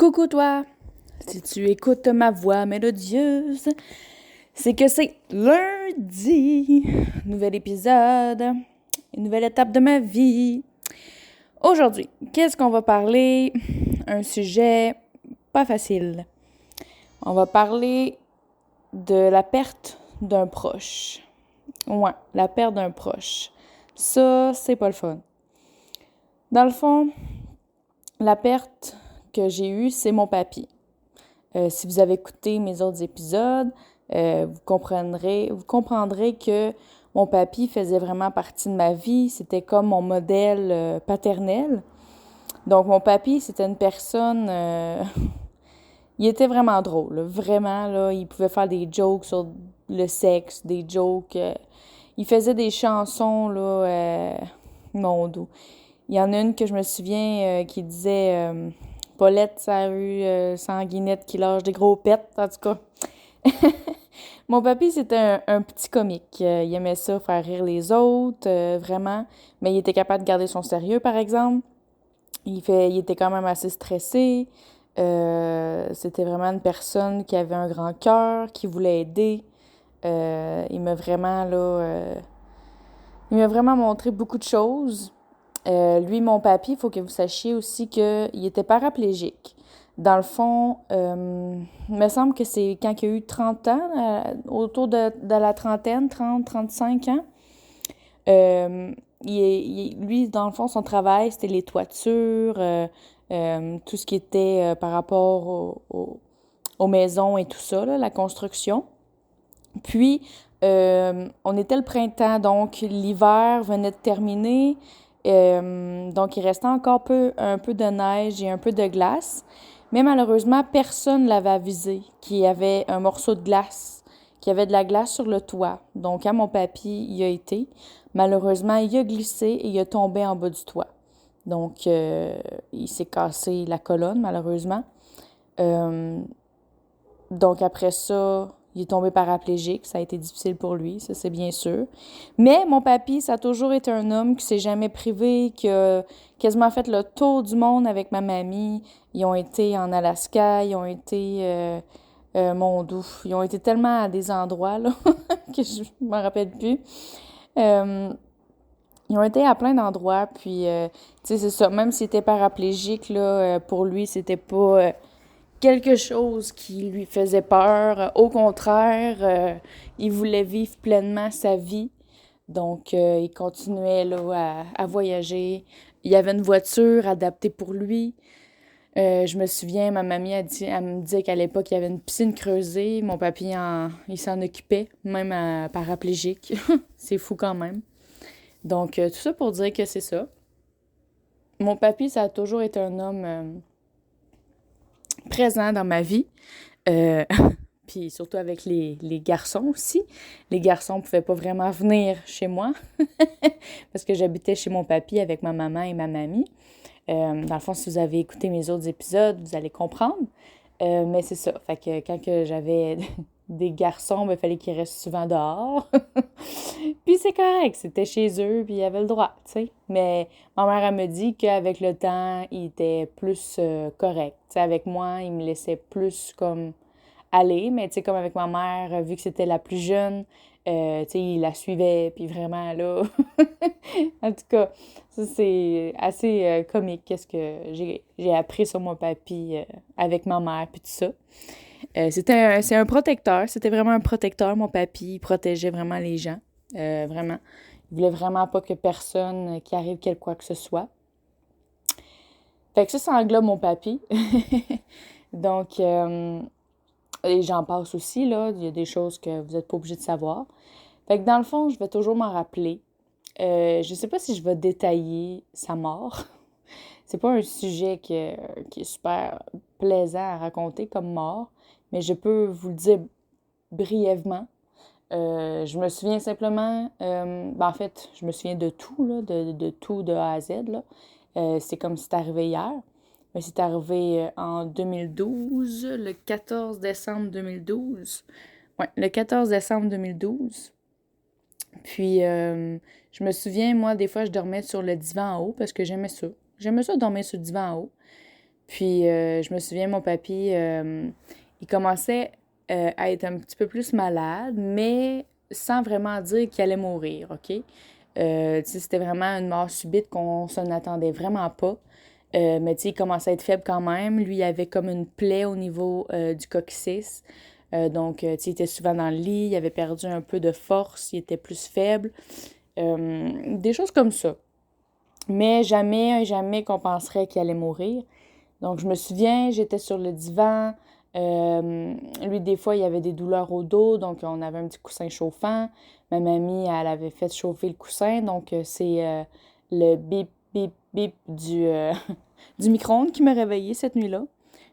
Coucou toi, si tu écoutes ma voix mélodieuse, c'est que c'est lundi. Nouvel épisode, une nouvelle étape de ma vie. Aujourd'hui, qu'est-ce qu'on va parler? Un sujet pas facile. On va parler de la perte d'un proche. Ouais, la perte d'un proche. Ça, c'est pas le fun. Dans le fond, la perte que j'ai eue, c'est mon papy. Si vous avez écouté mes autres épisodes, vous comprendrez que mon papy faisait vraiment partie de ma vie. C'était comme mon modèle paternel. Donc, mon papy, c'était une personne... il était vraiment drôle, là, vraiment. Là, il pouvait faire des jokes sur le sexe, des jokes... il faisait des chansons, là, mon dos. Il y en a une que je me souviens qui disait Paulette, sa rue sanguinette qui lâche des gros pets, en tout cas. Mon papy, c'était un petit comique. Il aimait ça, faire rire les autres, vraiment. Mais il était capable de garder son sérieux, par exemple. Il était quand même assez stressé. C'était vraiment une personne qui avait un grand cœur, qui voulait aider. Il m'a vraiment, il m'a vraiment montré beaucoup de choses. Lui, mon papy, il faut que vous sachiez aussi qu'il était paraplégique. Dans le fond, il me semble que c'est quand il a eu 30 ans, autour de la trentaine, 30, 35 ans. Lui, dans le fond, son travail, c'était les toitures, tout ce qui était par rapport aux maisons et tout ça, là, la construction. Puis, on était le printemps, donc l'hiver venait de terminer. Donc, il restait encore un peu de neige et un peu de glace. Mais malheureusement, personne ne l'avait avisé qu'il y avait un morceau de glace, qu'il y avait de la glace sur le toit. Donc, quand mon papy y a été, malheureusement, il a glissé et il a tombé en bas du toit. Donc, il s'est cassé la colonne, malheureusement. Donc, après ça, il est tombé paraplégique. Ça a été difficile pour lui, ça c'est bien sûr. Mais mon papy, ça a toujours été un homme qui s'est jamais privé, qui a quasiment fait le tour du monde avec ma mamie. Ils ont été en Alaska, ils ont été, mon doux, ils ont été tellement à des endroits, là, que je m'en rappelle plus. Ils ont été à plein d'endroits, puis, tu sais, c'est ça, même s'il était paraplégique, là, pour lui, c'était pas quelque chose qui lui faisait peur. Au contraire, il voulait vivre pleinement sa vie. Donc, il continuait là, à voyager. Il y avait une voiture adaptée pour lui. Je me souviens, ma mamie elle me disait qu'à l'époque, il y avait une piscine creusée. Mon papy, il s'en occupait, même paraplégique. C'est fou quand même. Donc, tout ça pour dire que c'est ça. Mon papy, ça a toujours été un homme présent dans ma vie. Euh, Puis surtout avec les garçons aussi. Les garçons ne pouvaient pas vraiment venir chez moi parce que j'habitais chez mon papy avec ma maman et ma mamie. Dans le fond, si vous avez écouté mes autres épisodes, vous allez comprendre. Mais c'est ça. Fait que quand que j'avais des garçons, il fallait qu'ils restent souvent dehors. Puis c'est correct, c'était chez eux, puis ils avaient le droit, tu sais. Mais ma mère, elle me dit qu'avec le temps, il était plus correct. Tu sais, avec moi, il me laissait plus comme aller, mais tu sais, comme avec ma mère, vu que c'était la plus jeune, tu sais, il la suivait, puis vraiment, là... En tout cas, ça, c'est assez comique, qu'est-ce que j'ai appris sur mon papy avec ma mère, puis tout ça. C'est un protecteur, c'était vraiment un protecteur, mon papy, il protégeait vraiment les gens, vraiment. Il voulait vraiment pas que personne qui arrive quelque quoi que ce soit. Fait que ça englobe mon papy. Donc, et j'en passe aussi, là. Il y a des choses que vous n'êtes pas obligé de savoir. Fait que dans le fond, je vais toujours m'en rappeler. Je sais pas si je vais détailler sa mort. C'est pas un sujet qui est super plaisant à raconter comme mort, mais je peux vous le dire brièvement. Je me souviens simplement, en fait, je me souviens de tout, là, de tout de A à Z, là. C'est comme si c'était arrivé hier. Mais c'est arrivé en 2012, le 14 décembre 2012. Ouais, le 14 décembre 2012. Puis, je me souviens, moi, des fois, je dormais sur le divan en haut parce que j'aimais ça. J'aimais ça dormir sur le divan en haut. Puis, je me souviens, mon papy, il commençait à être un petit peu plus malade, mais sans vraiment dire qu'il allait mourir, OK? Tu sais, c'était vraiment une mort subite qu'on s'en attendait vraiment pas. Mais tu sais, il commençait à être faible quand même. Lui, il avait comme une plaie au niveau du coccyx. Donc, tu sais, il était souvent dans le lit, il avait perdu un peu de force, il était plus faible. Des choses comme ça. Mais jamais, jamais qu'on penserait qu'il allait mourir. Donc, je me souviens, j'étais sur le divan. Lui, des fois, il avait des douleurs au dos, donc on avait un petit coussin chauffant. Ma mamie, elle avait fait chauffer le coussin, donc c'est le bip, bip, bip du micro-ondes qui m'a réveillée cette nuit-là.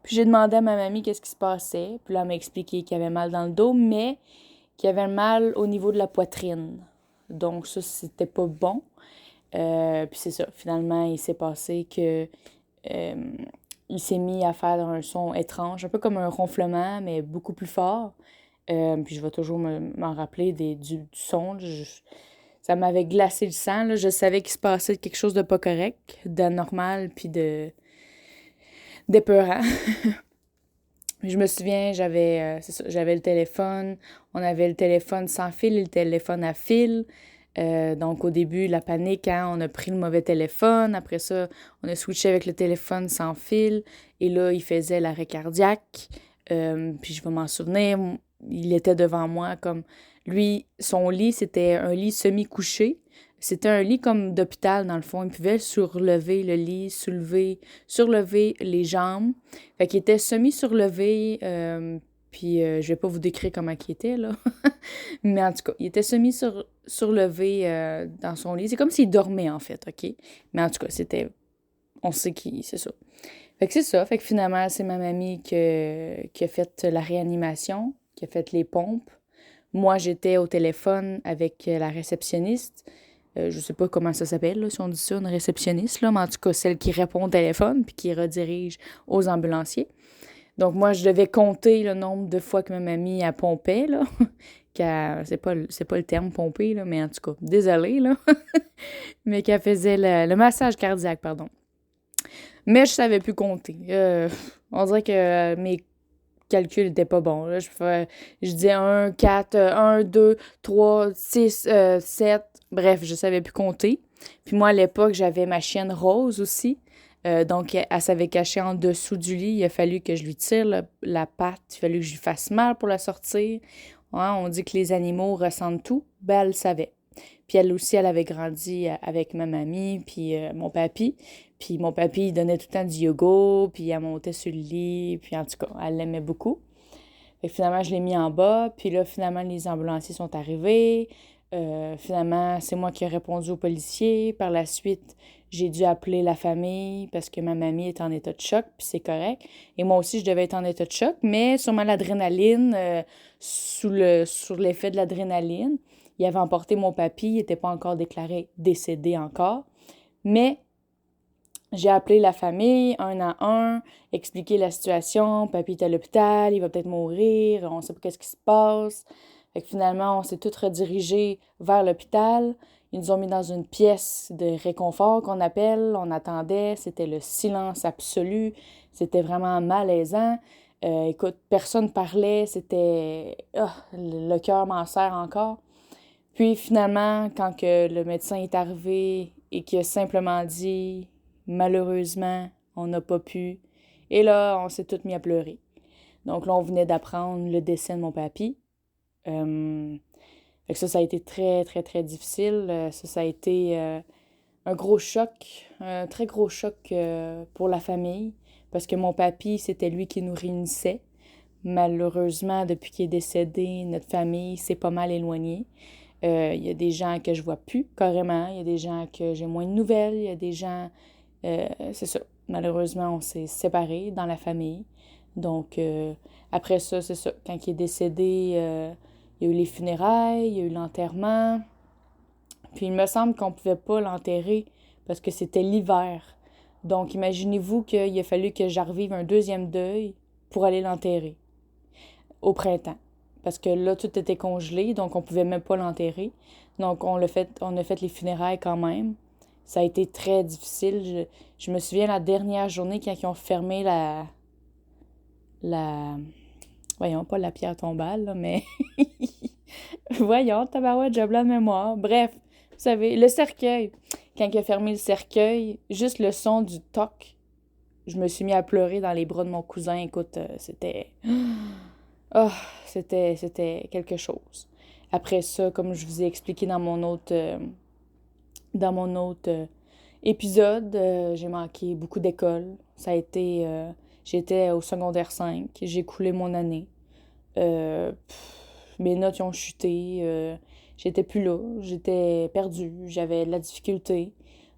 Puis j'ai demandé à ma mamie qu'est-ce qui se passait. Puis là, elle m'a expliqué qu'il avait mal dans le dos, mais qu'il avait mal au niveau de la poitrine. Donc ça, c'était pas bon. Puis c'est ça, finalement, il s'est passé que euh, il s'est mis à faire un son étrange, un peu comme un ronflement, mais beaucoup plus fort. Puis je vais toujours m'en rappeler du son. Ça m'avait glacé le sang, là. Je savais qu'il se passait quelque chose de pas correct, d'anormal, puis d'épeurant. Je me souviens, j'avais le téléphone. On avait le téléphone sans fil et le téléphone à fil. Donc, au début, la panique, hein, on a pris le mauvais téléphone. Après ça, on a switché avec le téléphone sans fil. Et là, il faisait l'arrêt cardiaque. Puis, je vais m'en souvenir, il était devant moi comme... Lui, son lit, c'était un lit semi-couché. C'était un lit comme d'hôpital, dans le fond. Il pouvait surlever le lit, surlever les jambes. Fait qu'il était semi-surlevé. Puis, je vais pas vous décrire comment il était, là. Mais en tout cas, il était surlevé dans son lit. C'est comme s'il dormait, en fait, OK? Mais en tout cas, c'était... On sait qui, c'est ça. Fait que c'est ça. Fait que finalement, c'est ma mamie qui a fait la réanimation, qui a fait les pompes. Moi, j'étais au téléphone avec la réceptionniste. Je sais pas comment ça s'appelle, là, si on dit ça, une réceptionniste, là, mais en tout cas, celle qui répond au téléphone puis qui redirige aux ambulanciers. Donc, moi, je devais compter le nombre de fois que ma mamie a pompé, là. C'est pas le terme pomper, là, mais en tout cas, désolée, là. Mais qu'elle faisait le massage cardiaque, pardon. Mais je savais plus compter. On dirait que mes calculs n'étaient pas bons. Là. Je disais 1, 4, 1, 2, 3, 6, 7. Bref, je savais plus compter. Puis moi, à l'époque, j'avais ma chienne Rose aussi. Donc, elle s'avait cachée en dessous du lit. Il a fallu que je lui tire la patte. Il a fallu que je lui fasse mal pour la sortir. Ouais, on dit que les animaux ressentent tout. Ben, elle le savait. Puis elle aussi, elle avait grandi avec ma mamie, puis mon papy. Puis mon papy, il donnait tout le temps du yoga, puis elle montait sur le lit, puis en tout cas, elle l'aimait beaucoup. Fait que finalement, je l'ai mis en bas, puis là, finalement, les ambulanciers sont arrivés. Finalement, c'est moi qui ai répondu aux policiers. Par la suite, j'ai dû appeler la famille parce que ma mamie est en état de choc, puis c'est correct. Et moi aussi, je devais être en état de choc, mais sûrement l'adrénaline, sur l'effet de l'adrénaline, il avait emporté mon papy, il n'était pas encore déclaré décédé encore. Mais j'ai appelé la famille, un à un, expliqué la situation. Papy est à l'hôpital, il va peut-être mourir, on ne sait pas qu'est-ce qui se passe. Fait que finalement, on s'est tous redirigés vers l'hôpital. Ils nous ont mis dans une pièce de réconfort qu'on appelle. On attendait, c'était le silence absolu. C'était vraiment malaisant. Écoute, personne parlait, c'était... le cœur m'en serre encore. Puis finalement, quand que le médecin est arrivé et qu'il a simplement dit malheureusement, on n'a pas pu. Et là, on s'est tous mis à pleurer. Donc là, on venait d'apprendre le décès de mon papy. Fait que ça a été très, très, très difficile. Ça a été un gros choc, un très gros choc pour la famille, parce que mon papy, c'était lui qui nous réunissait. Malheureusement, depuis qu'il est décédé, notre famille s'est pas mal éloignée. Il y a des gens que je vois plus, carrément. Il y a des gens que j'ai moins de nouvelles. Il y a des gens... c'est ça. Malheureusement, on s'est séparés dans la famille. Donc, après ça, c'est ça. Quand il est décédé, il y a eu les funérailles, il y a eu l'enterrement. Puis, il me semble qu'on pouvait pas l'enterrer parce que c'était l'hiver. Donc, imaginez-vous qu'il a fallu que j'arrive un deuxième deuil pour aller l'enterrer au printemps. Parce que là, tout était congelé, donc on pouvait même pas l'enterrer. Donc, on a fait les funérailles quand même. Ça a été très difficile. Je me souviens la dernière journée quand ils ont fermé la... Voyons, pas la pierre tombale, là, mais... Voyons, tabarouette, j'ai blanc de mémoire. Bref, vous savez, le cercueil. Quand il a fermé le cercueil, juste le son du toc, je me suis mis à pleurer dans les bras de mon cousin. Écoute, c'était... Oh, c'était quelque chose. Après ça, comme je vous ai expliqué dans mon autre épisode, j'ai manqué beaucoup d'école. Ça a été... j'étais au secondaire 5, j'ai coulé mon année. Mes notes ont chuté. J'étais plus là. J'étais perdue. J'avais de la difficulté.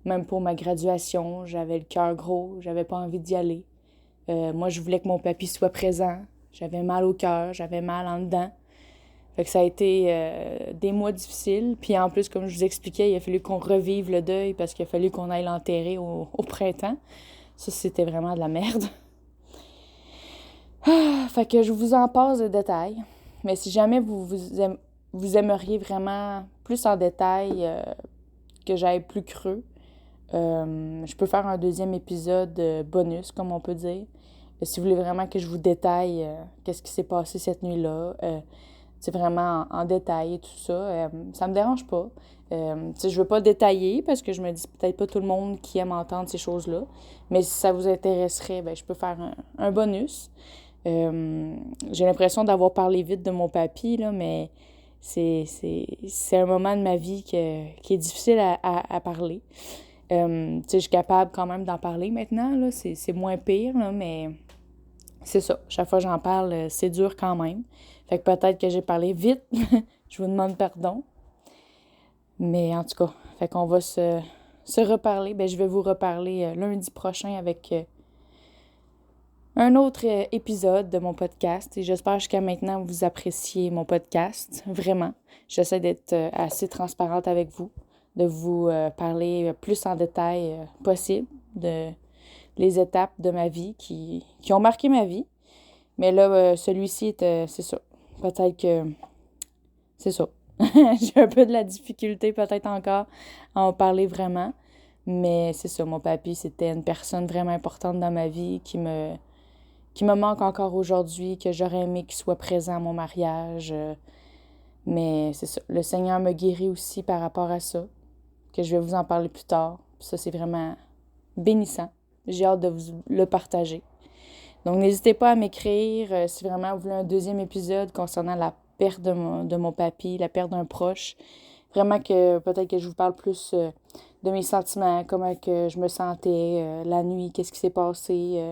Même pour ma graduation, j'avais le cœur gros. J'avais pas envie d'y aller. Moi, je voulais que mon papy soit présent. J'avais mal au cœur. J'avais mal en dedans. Fait que ça a été des mois difficiles. Puis en plus, comme je vous expliquais, il a fallu qu'on revive le deuil parce qu'il a fallu qu'on aille l'enterrer au printemps. Ça, c'était vraiment de la merde. Fait que je vous en passe de détails. Mais si jamais vous aimeriez vraiment plus en détail que j'aille plus creux, je peux faire un deuxième épisode bonus, comme on peut dire. Si vous voulez vraiment que je vous détaille qu'est-ce qui s'est passé cette nuit-là, c'est vraiment en détail et tout ça, ça me dérange pas. Je veux pas détailler parce que je me dis peut-être pas tout le monde qui aime entendre ces choses-là. Mais si ça vous intéresserait, je peux faire un bonus. J'ai l'impression d'avoir parlé vite de mon papy, là, mais c'est un moment de ma vie qui est difficile à parler. Je suis capable quand même d'en parler maintenant, là, c'est moins pire, là, mais c'est ça. Chaque fois que j'en parle, c'est dur quand même. Fait que peut-être que j'ai parlé vite. Je vous demande pardon. Mais en tout cas, fait qu'on va se reparler. Je vais vous reparler lundi prochain avec un autre épisode de mon podcast. Et j'espère jusqu'à maintenant vous appréciez mon podcast. Vraiment. J'essaie d'être assez transparente avec vous, de vous parler plus en détail possible de les étapes de ma vie qui ont marqué ma vie. Mais là, celui-ci, c'est ça. Peut-être que c'est ça. J'ai un peu de la difficulté peut-être encore à en parler vraiment. Mais c'est ça, mon papy, c'était une personne vraiment importante dans ma vie qui me manque encore aujourd'hui, que j'aurais aimé qu'il soit présent à mon mariage. Mais c'est ça. Le Seigneur me guérit aussi par rapport à ça, que je vais vous en parler plus tard. Puis ça, c'est vraiment bénissant. J'ai hâte de vous le partager. Donc, n'hésitez pas à m'écrire si vraiment vous voulez un deuxième épisode concernant la perte de mon papy, la perte d'un proche. Vraiment que peut-être que je vous parle plus de mes sentiments, comment que je me sentais la nuit, qu'est-ce qui s'est passé,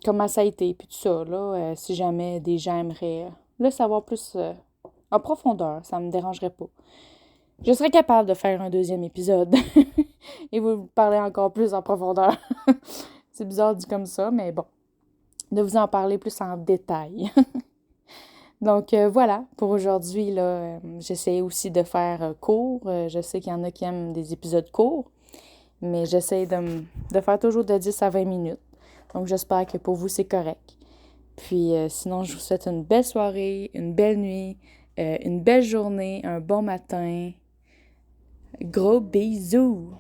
comment ça a été, puis tout ça. Là, si jamais des gens aimeraient le savoir plus en profondeur, ça me dérangerait pas. Je serais capable de faire un deuxième épisode et vous parler encore plus en profondeur. C'est bizarre dit comme ça, mais bon, de vous en parler plus en détail. Donc voilà, pour aujourd'hui, là, j'essaie aussi de faire court. Je sais qu'il y en a qui aiment des épisodes courts, mais j'essaie de faire toujours de 10 à 20 minutes. Donc j'espère que pour vous, c'est correct. Puis sinon, je vous souhaite une belle soirée, une belle nuit, une belle journée, un bon matin. Gros bisous!